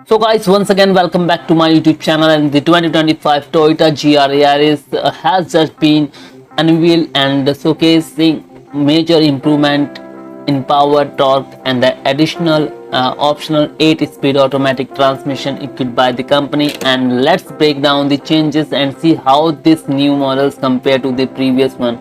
So guys, once again welcome back to my YouTube channel. And the 2025 Toyota GR Yaris has just been unveiled and showcasing major improvement in power, torque and the additional optional 8-speed automatic transmission equipped by the company. And let's break down the changes and see how this new models compare to the previous one.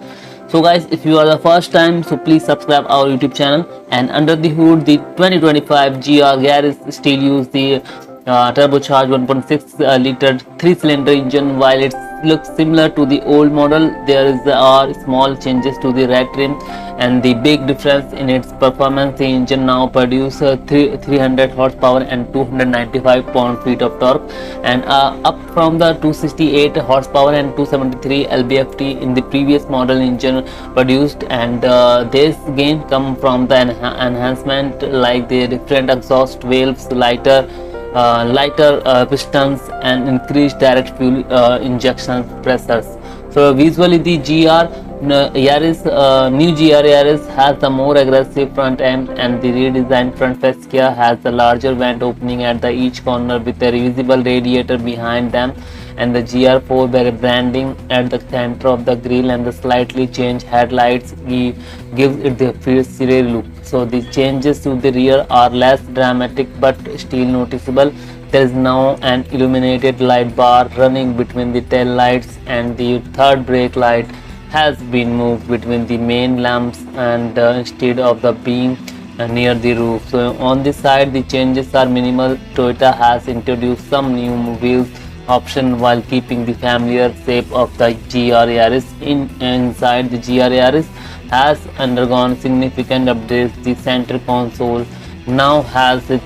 So guys, if you are the first time, so please subscribe our YouTube channel. And under the hood, the 2025 GR Yaris still use the turbocharged 1.6 liter 3-cylinder engine. While it looks similar to the old model, there are small changes to the rear trim, and the big difference in its performance. The engine now produces 300 horsepower and 295 pound-feet of torque, and up from the 268 horsepower and 273 lb-ft in the previous model engine produced. And this gain come from the enhancement like the different exhaust valves, lighter pistons and increased direct fuel injection pressures. So visually the new GR Yaris has a more aggressive front end, and the redesigned front fascia has a larger vent opening at the each corner with a reversible radiator behind them, and the GR4 branding at the center of the grille, and the slightly changed headlights gives it the fierce look. So the changes to the rear are less dramatic but still noticeable. There is now an illuminated light bar running between the tail lights, and the third brake light has been moved between the main lamps and instead of the being near the roof. So on this side the changes are minimal. Toyota has introduced some new wheels option while keeping the familiar shape of the GR Yaris. Inside, the GR Yaris has undergone significant updates. The center console now has its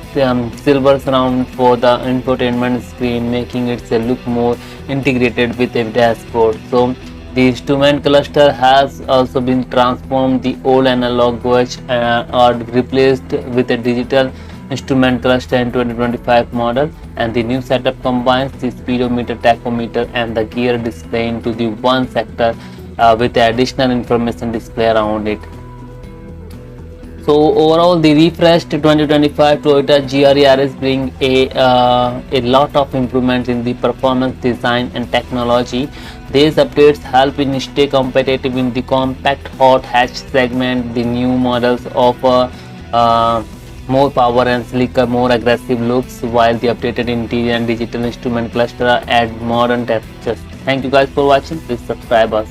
silver surround for the infotainment screen, making it look more integrated with a dashboard. So the instrument cluster has also been transformed. The old analog watch are replaced with a digital instrument cluster in 2025 model, and the new setup combines the speedometer, tachometer and the gear display into the one sector with the additional information display around it. So overall, the refreshed 2025 Toyota GR Yaris bring a lot of improvements in the performance, design and technology. These updates help in stay competitive in the compact hot hatch segment. The new models offer more power and sleeker, more aggressive looks, while the updated interior and digital instrument cluster add modern textures. Thank you guys for watching. Please subscribe us.